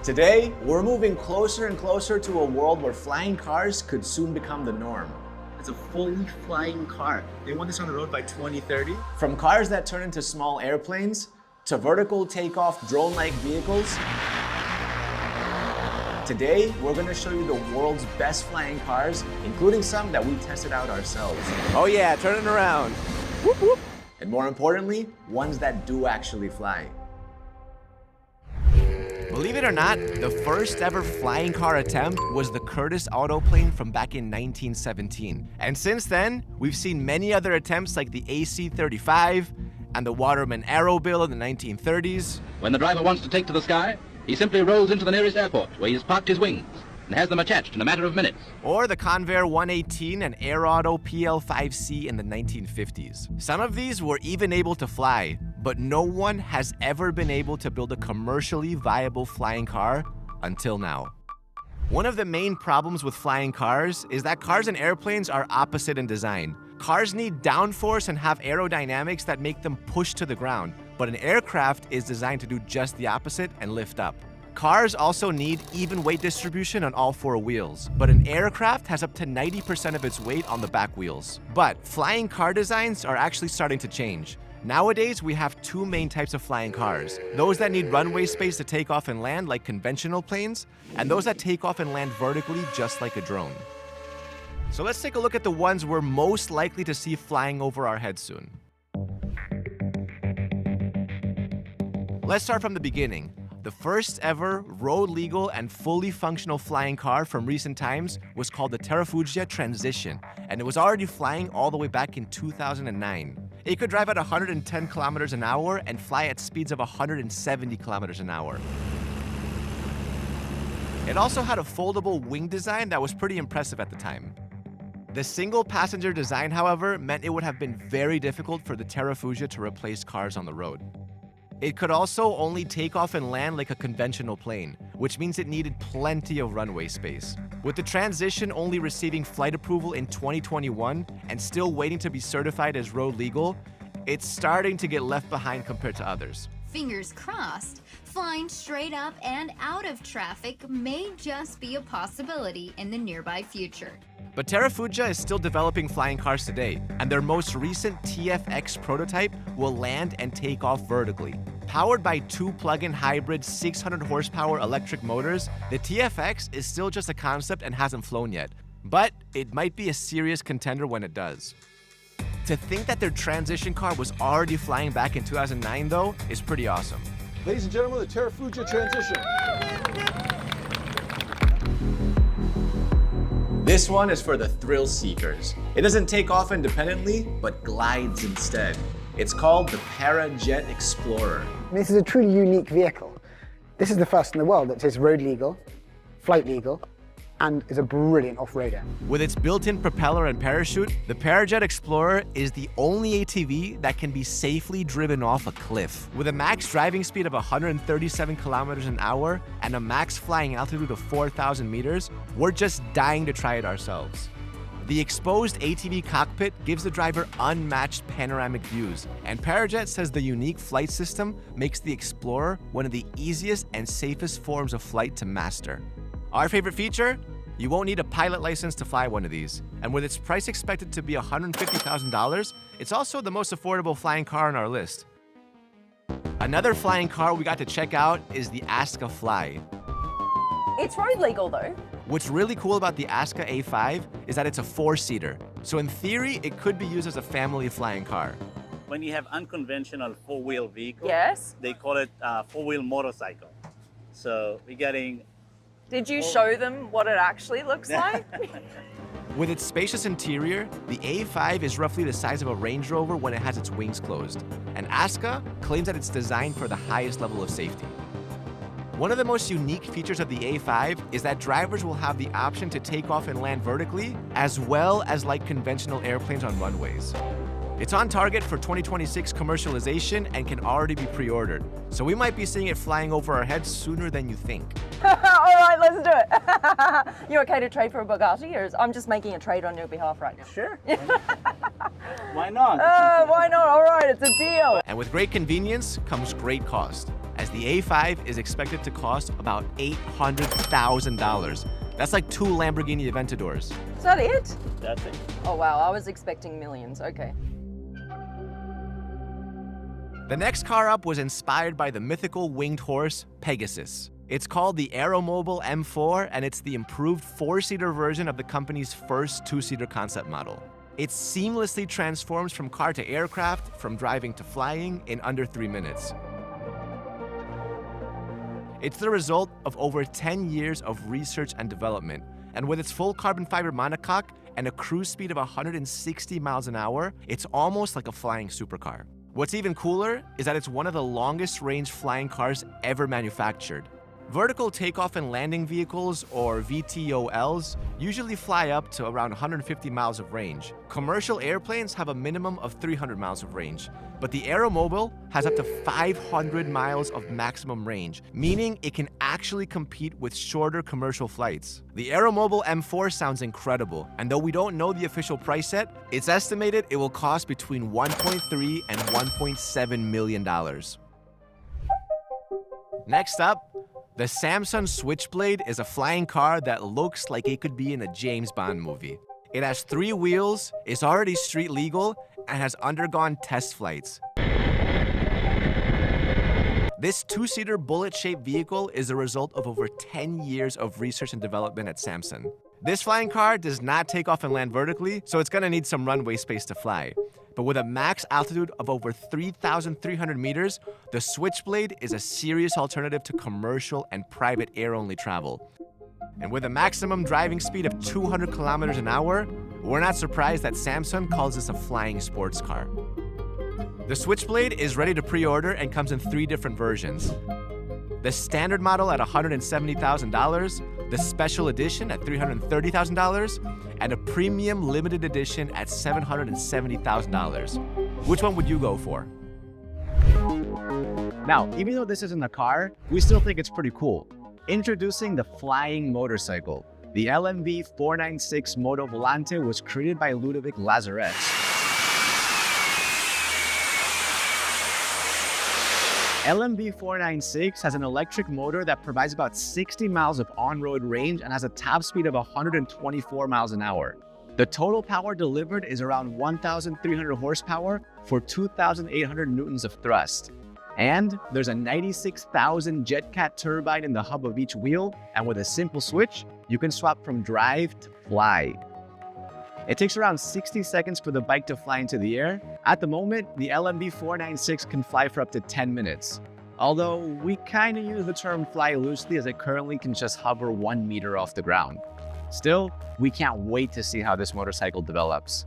Today, we're moving closer and closer to a world where flying cars could soon become the norm. It's a fully flying car. They want this on the road by 2030. From cars that turn into small airplanes, to vertical takeoff drone-like vehicles, today, we're gonna show you the world's best flying cars, including some that we tested out ourselves. Oh yeah, turn it around. Whoop, whoop. And more importantly, ones that do actually fly. Believe it or not, the first ever flying car attempt was the Curtiss autoplane from back in 1917. And since then, we've seen many other attempts like the AC-35 and the Waterman Aerobill in the 1930s. When the driver wants to take to the sky, he simply rolls into the nearest airport where he has parked his wings and has them attached in a matter of minutes. Or the Convair 118 and Air Auto PL5C in the 1950s. Some of these were even able to fly, but no one has ever been able to build a commercially viable flying car until now. One of the main problems with flying cars is that cars and airplanes are opposite in design. Cars need downforce and have aerodynamics that make them push to the ground, but an aircraft is designed to do just the opposite and lift up. Cars also need even weight distribution on all four wheels, but an aircraft has up to 90% of its weight on the back wheels. But flying car designs are actually starting to change. Nowadays, we have two main types of flying cars. Those that need runway space to take off and land like conventional planes, and those that take off and land vertically just like a drone. So let's take a look at the ones we're most likely to see flying over our heads soon. Let's start from the beginning. The first ever road legal and fully functional flying car from recent times was called the Terrafugia Transition, and it was already flying all the way back in 2009. It could drive at 110 kilometers an hour and fly at speeds of 170 kilometers an hour. It also had a foldable wing design that was pretty impressive at the time. The single passenger design, however, meant it would have been very difficult for the Terrafugia to replace cars on the road. It could also only take off and land like a conventional plane, which means it needed plenty of runway space. With the Transition only receiving flight approval in 2021 and still waiting to be certified as road legal, it's starting to get left behind compared to others. Fingers crossed, flying straight up and out of traffic may just be a possibility in the nearby future. But Terrafugia is still developing flying cars today, and their most recent TFX prototype will land and take off vertically. Powered by two plug-in hybrid 600 horsepower electric motors, the TFX is still just a concept and hasn't flown yet, but it might be a serious contender when it does. To think that their transition car was already flying back in 2009 though, is pretty awesome. Ladies and gentlemen, the Terrafugia Transition. This one is for the thrill seekers. It doesn't take off independently, but glides instead. It's called the Parajet Explorer. This is a truly unique vehicle. This is the first in the world that is road legal, flight legal, and is a brilliant off-roader. With its built-in propeller and parachute, the Parajet Explorer is the only ATV that can be safely driven off a cliff. With a max driving speed of 137 kilometers an hour and a max flying altitude of 4,000 meters, we're just dying to try it ourselves. The exposed ATV cockpit gives the driver unmatched panoramic views, and Parajet says the unique flight system makes the Explorer one of the easiest and safest forms of flight to master. Our favorite feature? You won't need a pilot license to fly one of these. And with its price expected to be $150,000, it's also the most affordable flying car on our list. Another flying car we got to check out is the Aska Fly. It's road legal though. What's really cool about the Aska A5 is that it's a four-seater. So in theory, it could be used as a family flying car. When you have unconventional four-wheel vehicle, Yes. they call it four-wheel motorcycle. So we're getting... Did you show them what it actually looks like? With its spacious interior, the A5 is roughly the size of a Range Rover when it has its wings closed. And Aska claims that it's designed for the highest level of safety. One of the most unique features of the A5 is that drivers will have the option to take off and land vertically, as well as like conventional airplanes on runways. It's on target for 2026 commercialization and can already be pre-ordered. So we might be seeing it flying over our heads sooner than you think. All right, let's do it. You okay to trade for a Bugatti, or I'm just making a trade on your behalf right now? Sure. Why not? Why not? All right, it's a deal. And with great convenience comes great cost. as the A5 is expected to cost about $800,000. That's like 2 Lamborghini Aventadors. Is that it? That's it. Oh wow, I was expecting millions. Okay. The next car up was inspired by the mythical winged horse, Pegasus. It's called the Aeromobile M4, and it's the improved 4-seater version of the company's first 2-seater concept model. It seamlessly transforms from car to aircraft, from driving to flying in under 3 minutes. It's the result of over 10 years of research and development, and with its full carbon fiber monocoque and a cruise speed of 160 miles an hour, it's almost like a flying supercar. What's even cooler is that it's one of the longest range flying cars ever manufactured. Vertical takeoff and landing vehicles, or VTOLs, usually fly up to around 150 miles of range. Commercial airplanes have a minimum of 300 miles of range, but the Aeromobile has up to 500 miles of maximum range, meaning it can actually compete with shorter commercial flights. The Aeromobile M4 sounds incredible, and though we don't know the official price yet, it's estimated it will cost between $1.3 and $1.7 million. Next up, the Samsung Switchblade is a flying car that looks like it could be in a James Bond movie. It has 3 wheels, is already street legal, and has undergone test flights. This 2-seater bullet-shaped vehicle is the result of over 10 years of research and development at Samsung. This flying car does not take off and land vertically, so it's gonna need some runway space to fly. But with a max altitude of over 3,300 meters, the Switchblade is a serious alternative to commercial and private air-only travel. And with a maximum driving speed of 200 kilometers an hour, we're not surprised that Samsung calls this a flying sports car. The Switchblade is ready to pre-order and comes in 3 different versions. The standard model at $170,000, the special edition at $330,000, and a premium limited edition at $770,000. Which one would you go for? Now, even though this isn't a car, we still think it's pretty cool. Introducing the flying motorcycle. The LMV 496 Moto Volante was created by Ludovic Lazaret. LMV 496 has an electric motor that provides about 60 miles of on-road range and has a top speed of 124 miles an hour. The total power delivered is around 1,300 horsepower for 2,800 newtons of thrust. And there's a 96,000 JetCat turbine in the hub of each wheel, and with a simple switch, you can swap from drive to fly. It takes around 60 seconds for the bike to fly into the air. At the moment, the LMV 496 can fly for up to 10 minutes. Although we kind of use the term fly loosely, as it currently can just hover 1 meter off the ground. Still, we can't wait to see how this motorcycle develops.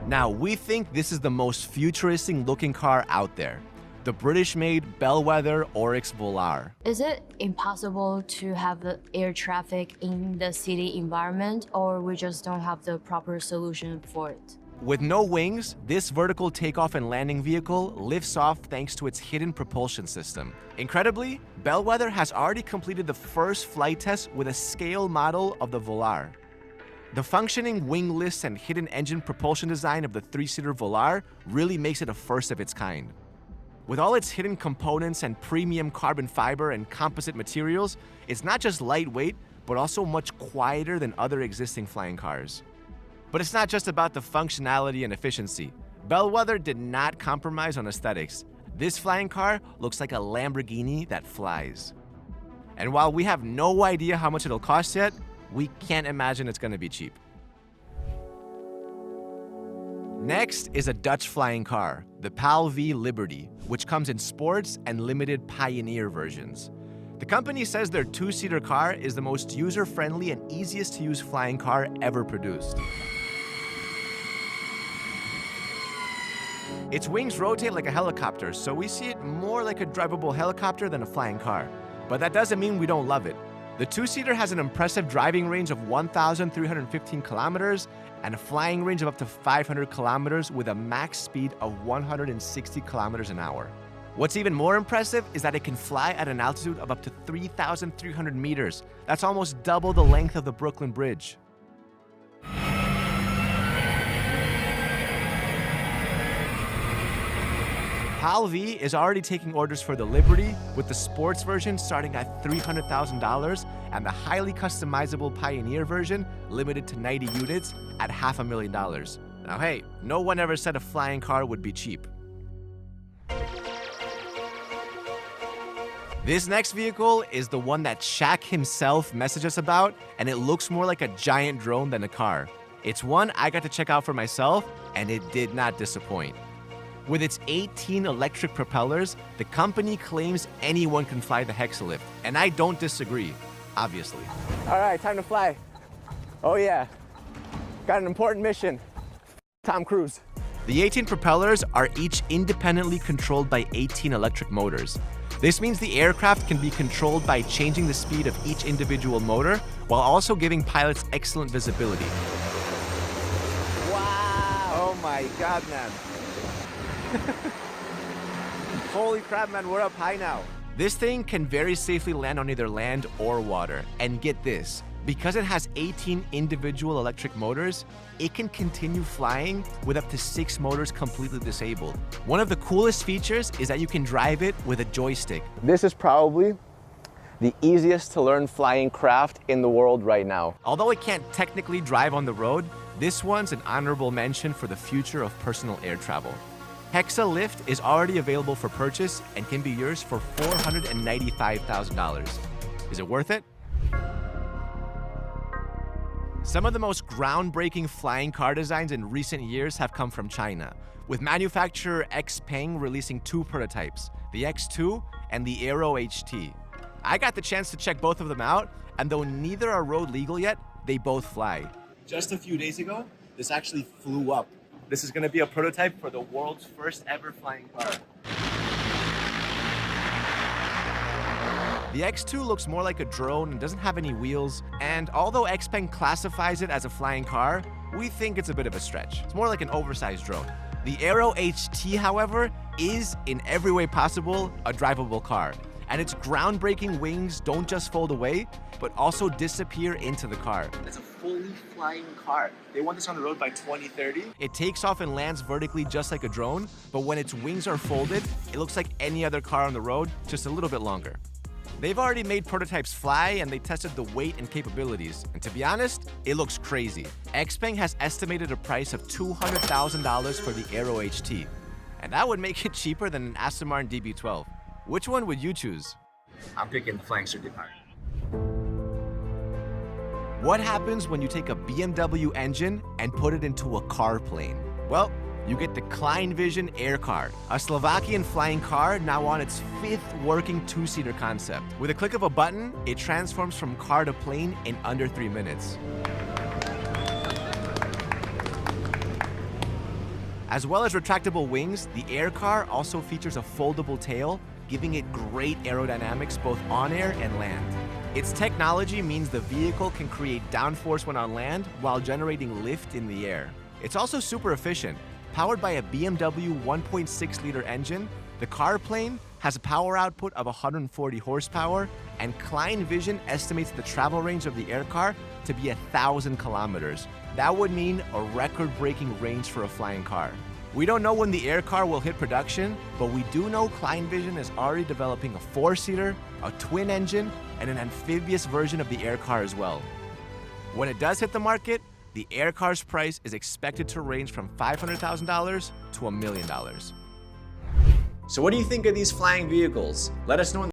Now, we think this is the most futuristic looking car out there. The British-made Bellwether Oryx Volar. Is it impossible to have the air traffic in the city environment, or we just don't have the proper solution for it? With no wings, this vertical takeoff and landing vehicle lifts off thanks to its hidden propulsion system. Incredibly, Bellwether has already completed the first flight test with a scale model of the Volar. The functioning wingless and hidden engine propulsion design of the 3-seater Volar really makes it a first of its kind. With all its hidden components and premium carbon fiber and composite materials, it's not just lightweight, but also much quieter than other existing flying cars. But it's not just about the functionality and efficiency. Bellwether did not compromise on aesthetics. This flying car looks like a Lamborghini that flies. And while we have no idea how much it'll cost yet, we can't imagine it's gonna be cheap. Next is a Dutch flying car, the PAL V Liberty, which comes in sports and limited Pioneer versions. The company says their 2-seater car is the most user-friendly and easiest to use flying car ever produced. Its wings rotate like a helicopter, so we see it more like a drivable helicopter than a flying car. But that doesn't mean we don't love it. The 2-seater has an impressive driving range of 1,315 kilometers and a flying range of up to 500 kilometers with a max speed of 160 kilometers an hour. What's even more impressive is that it can fly at an altitude of up to 3,300 meters. That's almost double the length of the Brooklyn Bridge. HAL-V is already taking orders for the Liberty, with the sports version starting at $300,000 and the highly customizable Pioneer version limited to 90 units at $500,000. Now hey, no one ever said a flying car would be cheap. This next vehicle is the one that Shaq himself messaged us about, and it looks more like a giant drone than a car. It's one I got to check out for myself, and it did not disappoint. With its 18 electric propellers, the company claims anyone can fly the Hexalift, and I don't disagree, obviously. All right, time to fly. Oh yeah, got an important mission. Tom Cruise. The 18 propellers are each independently controlled by 18 electric motors. This means the aircraft can be controlled by changing the speed of each individual motor while also giving pilots excellent visibility. Wow! Oh my God, man. Holy crap, man, we're up high now. This thing can very safely land on either land or water. And get this, because it has 18 individual electric motors, it can continue flying with up to 6 motors completely disabled. One of the coolest features is that you can drive it with a joystick. This is probably the easiest to learn flying craft in the world right now. Although it can't technically drive on the road, this one's an honorable mention for the future of personal air travel. Hexalift is already available for purchase and can be yours for $495,000. Is it worth it? Some of the most groundbreaking flying car designs in recent years have come from China, with manufacturer XPeng releasing 2 prototypes, the X2 and the Aero HT. I got the chance to check both of them out, and though neither are road legal yet, they both fly. Just a few days ago, this actually flew up. This is going to be a prototype for the world's first ever flying car. The X2 looks more like a drone and doesn't have any wheels, and although XPeng classifies it as a flying car, we think it's a bit of a stretch. It's more like an oversized drone. The Aero HT, however, is in every way possible a drivable car, and its groundbreaking wings don't just fold away, but also disappear into the car. It's a fully flying car. They want this on the road by 2030. It takes off and lands vertically just like a drone, but when its wings are folded, it looks like any other car on the road, just a little bit longer. They've already made prototypes fly, and they tested the weight and capabilities. And to be honest, it looks crazy. XPeng has estimated a price of $200,000 for the Aero HT. And that would make it cheaper than an Aston Martin DB12. Which one would you choose? I'm picking the flying circuit car. What happens when you take a BMW engine and put it into a car plane? Well, you get the Klein Vision Air Car, a Slovakian flying car now on its 5th working 2-seater concept. With a click of a button, it transforms from car to plane in under 3 minutes. As well as retractable wings, the Air Car also features a foldable tail, giving it great aerodynamics both on air and land. Its technology means the vehicle can create downforce when on land while generating lift in the air. It's also super efficient. Powered by a BMW 1.6-liter engine, the car plane has a power output of 140 horsepower, and Klein Vision estimates the travel range of the Air Car to be 1,000 kilometers. That would mean a record-breaking range for a flying car. We don't know when the Air Car will hit production, but we do know Klein Vision is already developing a 4-seater, a twin engine, and an amphibious version of the Air Car as well. When it does hit the market, the Air Car's price is expected to range from $500,000 to $1 million. So what do you think of these flying vehicles? Let us know in